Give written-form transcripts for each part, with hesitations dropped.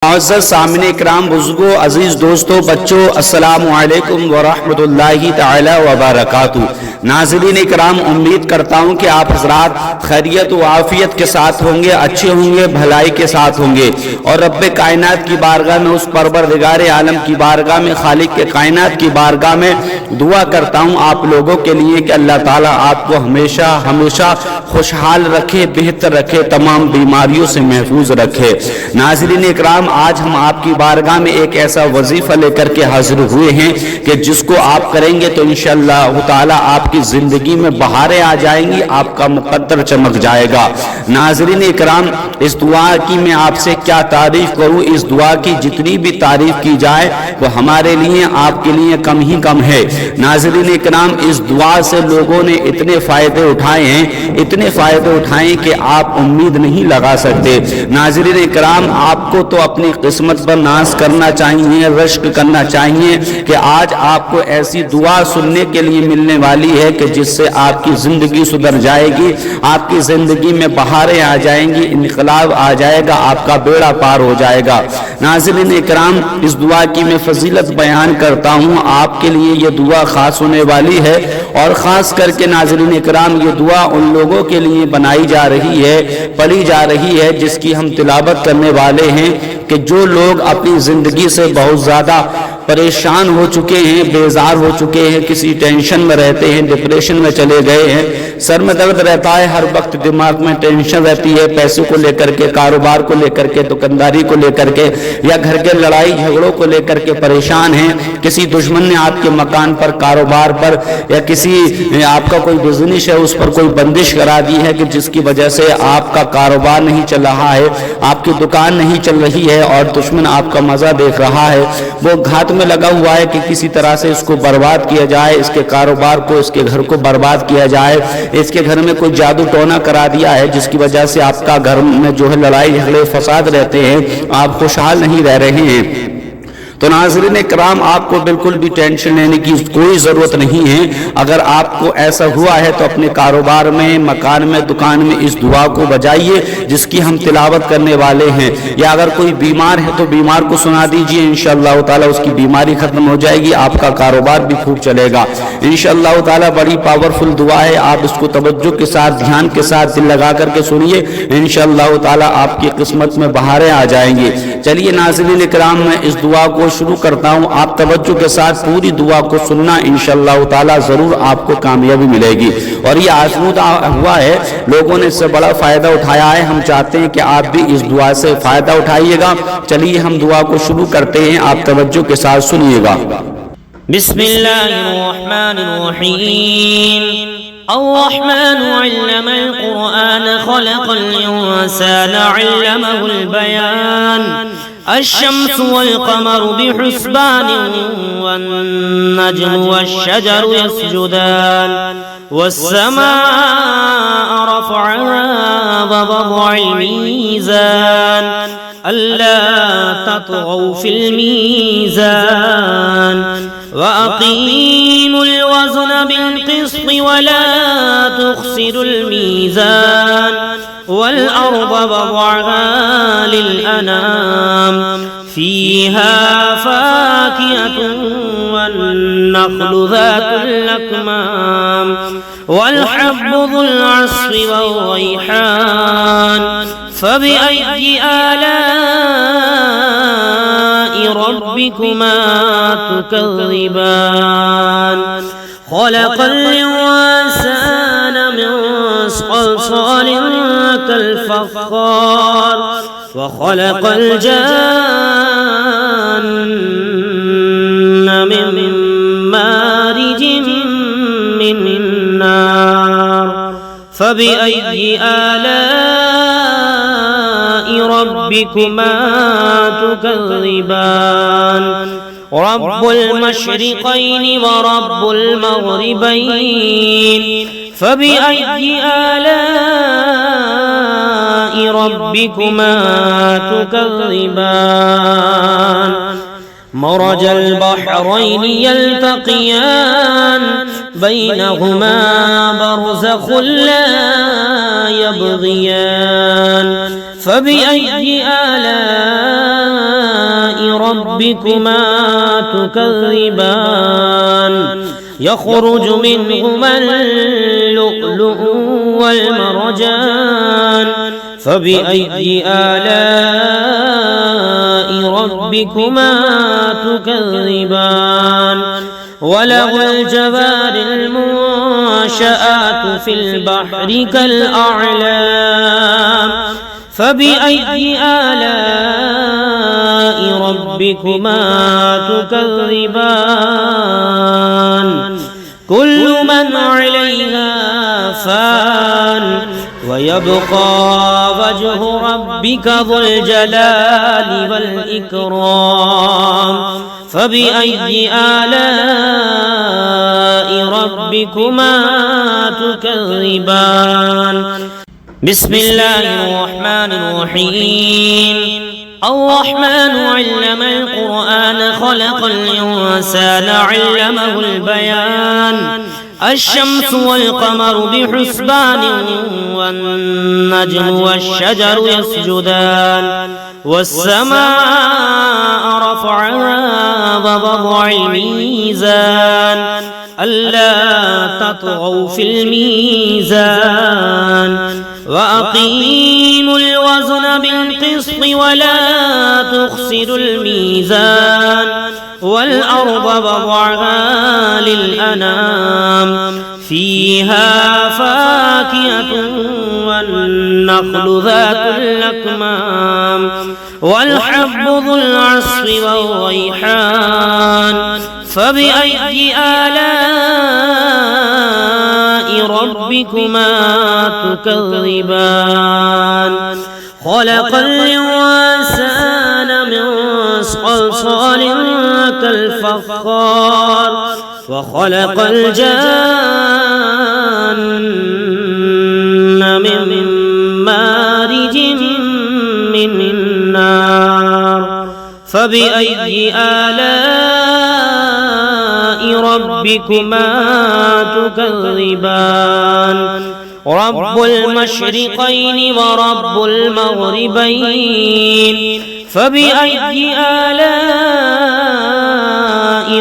معزز سامعین اکرام، بزرگوں، عزیز دوستوں، بچوں، السلام علیکم ورحمۃ اللہ تعالی وبرکاتہ۔ ناظرین اکرام، امید کرتا ہوں کہ آپ حضرات خیریت و عافیت کے ساتھ ہوں گے، اچھے ہوں گے، بھلائی کے ساتھ ہوں گے، اور رب کائنات کی بارگاہ میں، اس پروردگار عالم کی بارگاہ میں، خالق کے کائنات کی بارگاہ میں دعا کرتا ہوں آپ لوگوں کے لیے کہ اللہ تعالیٰ آپ کو ہمیشہ ہمیشہ خوشحال رکھے، بہتر رکھے، تمام بیماریوں سے محفوظ رکھے۔ ناظرین اکرام، آج ہم آپ کی بارگاہ میں ایک ایسا وظیفہ لے کر کے حاضر ہوئے ہیں کہ جس کو آپ کریں گے تو انشاءاللہ تعالی آپ کی زندگی میں بہاریں آ جائیں گی، آپ کا مقدر چمک جائے گا۔ ناظرین اکرام، اس دعا کی میں آپ سے کیا تعریف کروں، اس دعا کی جتنی بھی تعریف کی جائے وہ ہمارے لیے، آپ کے لیے کم ہی کم ہے۔ ناظرین اکرام، اس دعا سے لوگوں نے اتنے فائدے اٹھائے ہیں، اتنے فائدے اٹھائے کہ آپ امید نہیں لگا سکتے۔ ناظرین اکرام، آپ کو تو اپنی قسمت پر ناز کرنا چاہیے، رشک کرنا چاہیے کہ آج آپ کو ایسی دعا سننے کے لیے ملنے والی ہے کہ جس سے آپ کی زندگی سدھر جائے گی، آپ کی زندگی میں بہاریں آ جائیں گی، انقلاب آ جائے گا، آپ کا بیڑا پار ہو جائے گا۔ ناظرین اکرام، اس دعا کی میں فضیلت بیان کرتا ہوں، آپ کے لیے یہ دعا خاص ہونے والی ہے، اور خاص کر کے ناظرین اکرام یہ دعا ان لوگوں کے لیے بنائی جا رہی ہے، پڑھی جا رہی ہے، جس کی ہم تلاوت کرنے والے ہیں کہ جو لوگ اپنی زندگی سے بہت زیادہ پریشان ہو چکے ہیں، بیزار ہو چکے ہیں، کسی ٹینشن میں رہتے ہیں، ڈپریشن میں چلے گئے ہیں، سر میں درد رہتا ہے، ہر وقت دماغ میں ٹینشن رہتی ہے، پیسے کو لے کر کے، کاروبار کو لے کر کے، دکانداری کو لے کر کے، یا گھر کے لڑائی جھگڑوں کو لے کر کے پریشان ہیں، کسی دشمن نے آپ کے مکان پر، کاروبار پر، یا کسی آپ کا کوئی بزنس ہے اس پر کوئی بندش کرا دی ہے کہ جس کی وجہ سے آپ کا کاروبار نہیں چل رہا ہے، آپ کی دکان نہیں چل رہی ہے، اور دشمن آپ کا مزہ دیکھ رہا ہے، وہ گھات میں لگا ہوا ہے کہ کسی طرح سے اس کو برباد کیا جائے، اس کے کاروبار کو، اس کے گھر کو برباد کیا جائے، اس کے گھر میں کوئی جادو ٹونا کرا دیا ہے جس کی وجہ سے آپ کا گھر میں جو ہے لڑائی جھگڑے فساد رہتے ہیں، آپ خوشحال نہیں رہ رہے ہیں۔ تو ناظرین کرام، آپ کو بالکل بھی ٹینشن لینے کی کوئی ضرورت نہیں ہے۔ اگر آپ کو ایسا ہوا ہے تو اپنے کاروبار میں، مکان میں، دکان میں اس دعا کو بجائیے جس کی ہم تلاوت کرنے والے ہیں، یا اگر کوئی بیمار ہے تو بیمار کو سنا دیجئے، انشاءاللہ تعالی اس کی بیماری ختم ہو جائے گی، آپ کا کاروبار بھی خوب چلے گا انشاءاللہ تعالی۔ بڑی پاورفل دعا ہے، آپ اس کو توجہ کے ساتھ، دھیان کے ساتھ دل لگا کر کے سنیے، انشاءاللہ تعالی آپ کی قسمت میں بہاریں آ جائیں گی۔ چلیے ناظرین کرام، میں اس دعا کو شروع کرتا ہوں، آپ توجہ کے ساتھ پوری دعا کو سننا، انشاءاللہ تعالی ضرور آپ کو کامیابی ملے گی۔ اور یہ آزمودہ ہوا ہے، لوگوں نے اس سے بڑا فائدہ اٹھایا ہے، ہم چاہتے ہیں کہ آپ بھی اس دعا سے فائدہ اٹھائیے گا۔ چلیے ہم دعا کو شروع کرتے ہیں، آپ توجہ کے ساتھ سنیے گا۔ بسم اللہ الرحمن الرحیم۔ الرحمن علم القرآن خلق الإنسان علمه البيان الشمس والقمر بحسبان والنجم والشجر يسجدان والسماء رفعها ووضع الميزان ألا تطغوا في الميزان وأقيموا الوزن بالقسط ولا تخسروا الميزان والأرض وضعها للأنام فيها فاكهة والنخل ذات الأكمام والحب ذو العصف والريحان فبأي آلاء ربكما تكذبان خلق الإنسان من صلصال كالفخار وخلق الجان من مارج من نار فبأي آلاء ربكما تكذبان رب المشرقين ورب المغربين فبأي آلاء ربكما تكذبان مرج البحرين يلتقيان بينهما برزخ لا يبغيان فبأي آلاء ربكما تكذبان يخرج منهما اللؤلؤ والمرجان فبأي آلاء ربكما تكذبان وله الجوار المنشآت في البحر كالأعلام فبأي آلاء ربكما تكذبان كل من عليها فان ويبقى وجه ربك ذو الجلال والإكرام فبأي آلاء ربكما تكذبان بسم الله الرحمن الرحيم الرحمن علم القرآن خلق الإنسان علمه البيان الشمس والقمر بحسبان والنجم والشجر يسجدان والسماء رفعها ووضع الميزان ألا تطغوا في الميزان وأقيموا الوزن بالقسط ولا تخسروا الميزان والأرض وضعها للأنام فيها فاكهة والنخل ذات الأكمام والحب ذو العصف والريحان فبأي آلاء ربكما تكذبان خلق الإنسان من صلصال كالفخار وخلق الجان من مارج من نار فبأي آلاء ربكما تكذبان رب المشرقين ورب المغربين فبأي آلاء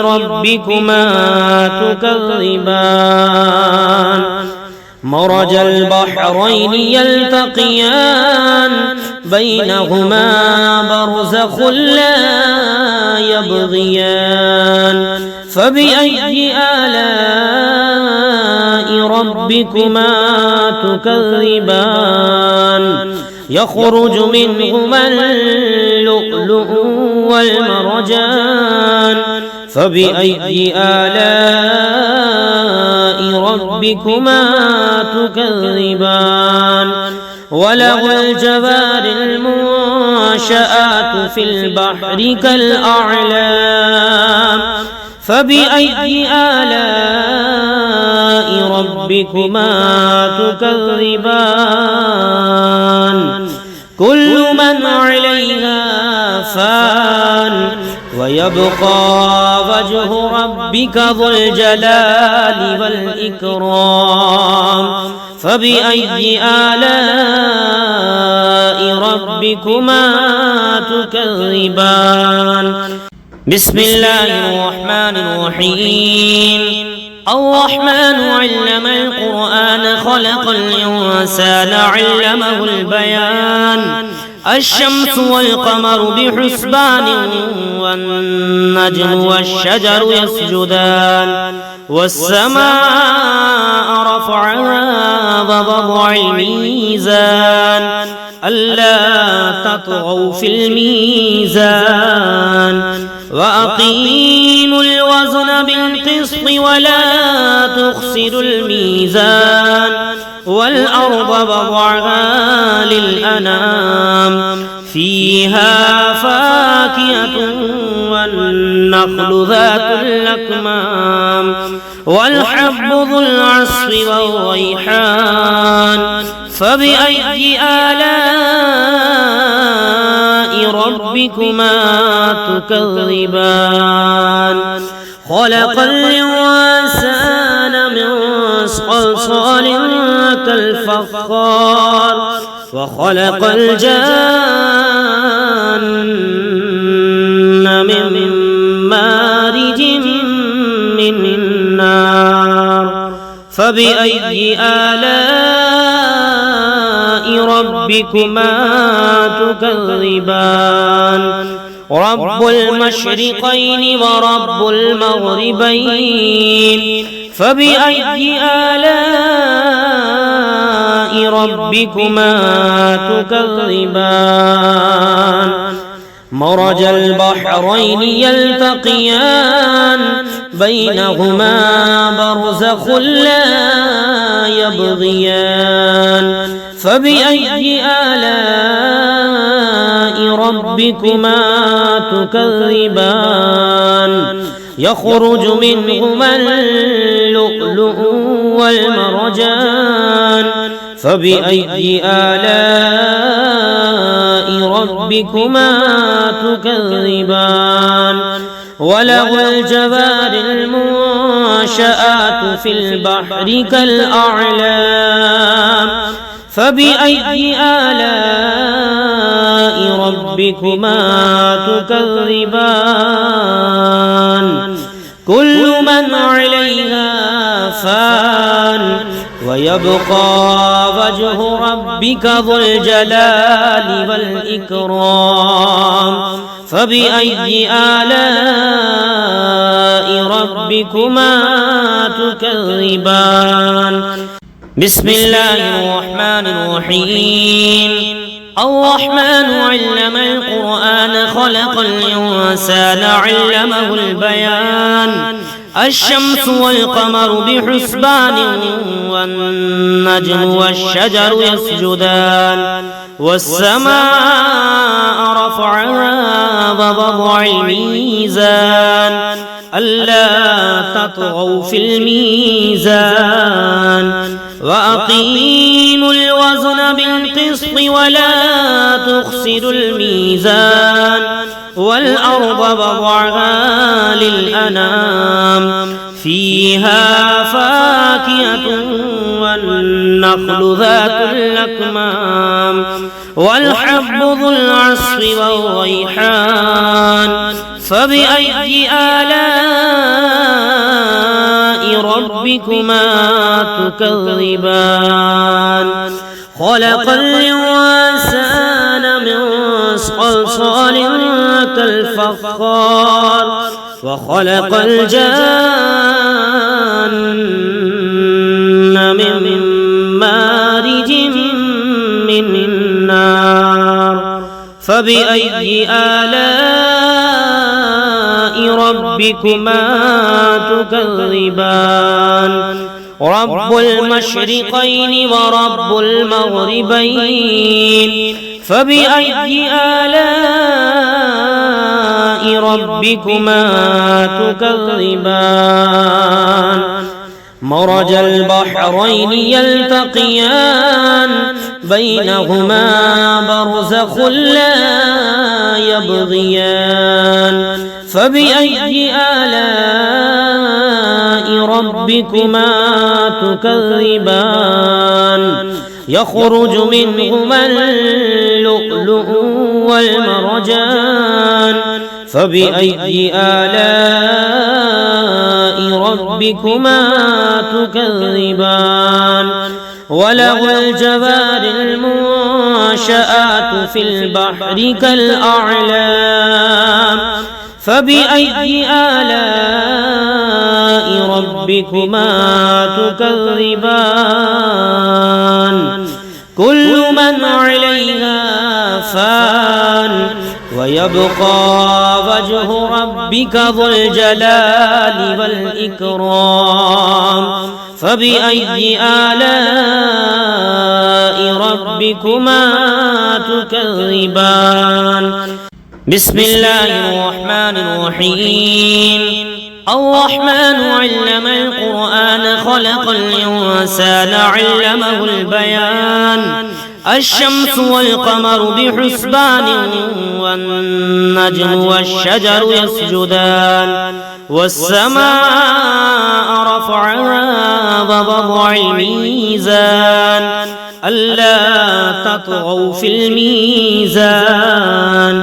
ربكما تكذبان مرج البحرين يلتقيان بينهما برزخ لا يبغيان فبأي آلاء ربكما تكذبان يخرج منهما اللؤلؤ والمرجان فبأي آلاء ربكما تكذبان وله الجوار المنشآت في البحر كالأعلام فبأي آلاء ربكما تكذبان كل من عليها فان ويبقى وجه ربك ذو الجلال والإكرام فبأي آلاء ربكما تكذبان بسم الله الرحمن الرحيم الرحمن علم القرآن خلق الإنسان علمه البيان الشمس والقمر بحسبان والنجم والشجر يسجدان والسماء رفعها ووضع الميزان ألا تطغوا في الميزان وأقيموا الوزن بالقسط ولا تخسروا الميزان والأرض وضعها للأنام فيها فاكهة والنخل ذات الأكمام والحب ذو العصف والريحان فبأي آلاء ربكما تكذبان خلق الإنسان من صلصال كالفخار وخلق الجن من مارج من نار فبأي آلاء ربكما تكذبان رب المشرقين ورب المغربين فبأي آلاء ربكما تكذبان مرج البحرين يلتقيان بينهما برزخ لا يبغيان فبأي آلاء ربكما تكذبان يخرج منهما اللؤلؤ والمرجان فبأي آلاء ربكما تكذبان وله الجوار المنشآت في البحر كالأعلام فبأي آلاء ربكما تكذبان كل من عليها فان ويبقى وجه ربك ذو الجلال والإكرام فبأي آلاء ربكما تكذبان بسم الله الرحمن الرحيم الرحمن علم القرآن خلق الإنسان علمه البيان الشمس والقمر بحسبان والنجم والشجر يسجدان والسماء رفعها ووضع الميزان ألا تطغوا في الميزان وأقيموا الوزن بالقسط ولا تخسروا الميزان والأرض وضعها للأنام فيها فاكهة والنخل ذات الأكمام والحب ذو العصف والريحان فبأي آلاء ربكما تكذبان خلق الإنسان من صلصال كالفخار وخلق الجن من مارج من نار فبأي آلاء ربكما تكذبان رب المشرقين ورب المغربين فبأي آلاء ربكما تكذبان مرج البحرين يلتقيان بينهما برزخ لا يبغيان فبأي آلاء ربكما تكذبان يخرج منهما اللؤلؤ والمرجان فبأي آلاء ربكما تكذبان وله الجوار المنشآت في البحر كالأعلام فبأي آلاء ربكما تكذبان كل من عليها فان ويبقى وجه ربك ذو الجلال والإكرام فبأي آلاء ربكما تكذبان بسم الله الرحمن الرحيم الرحمن علم القرآن خلق الإنسان علمه البيان الشمس والقمر بحسبان والنجم والشجر يسجدان والسماء رفعها ووضع الميزان ألا تطغوا في الميزان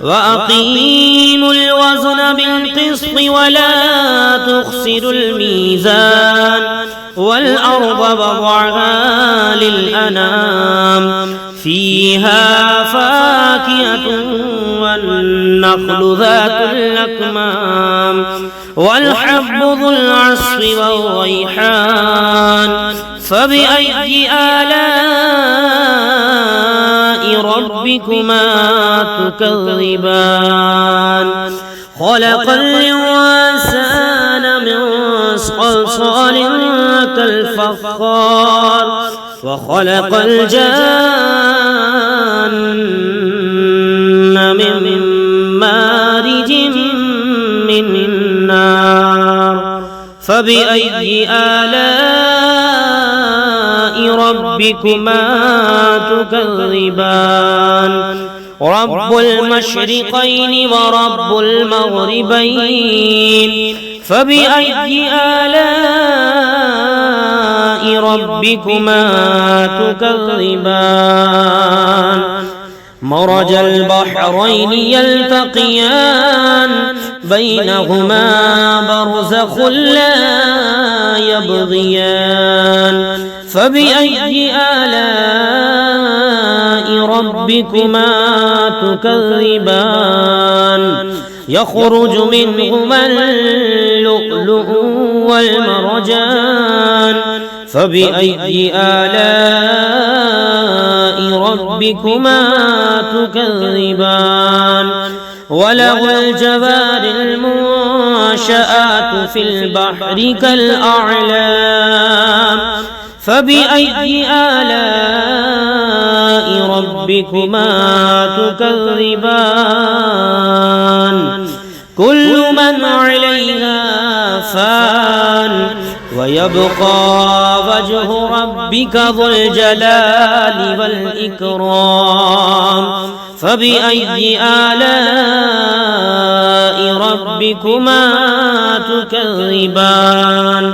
وأقيموا الوزن بالقسط ولا تخسروا الميزان والأرض وضعها للأنام فيها فاكهة والنخل ذات الأكمام والحب ذو العصف والريحان فبأي آلاء ربكما تكذبان خلق الإنسان من صلصال كالفخار وخلق الجان من مارج من نار فبأي آلاء ربكما تكذبان رب المشرقين ورب المغربين فبأي آلاء ربكما تكذبان مرج البحرين يلتقيان بينهما برزخ لا يبغيان فبأي آلاء ربكما تكذبان يخرج منهما اللؤلؤ والمرجان فبأي آلاء ربكما تكذبان وله الجوار المنشآت في البحر كالأعلام فبأي آلاء ربكما تكذبان كل من عليها فان ويبقى وجه ربك ذو الجلال والإكرام فبأي آلاء ربكما تكذبان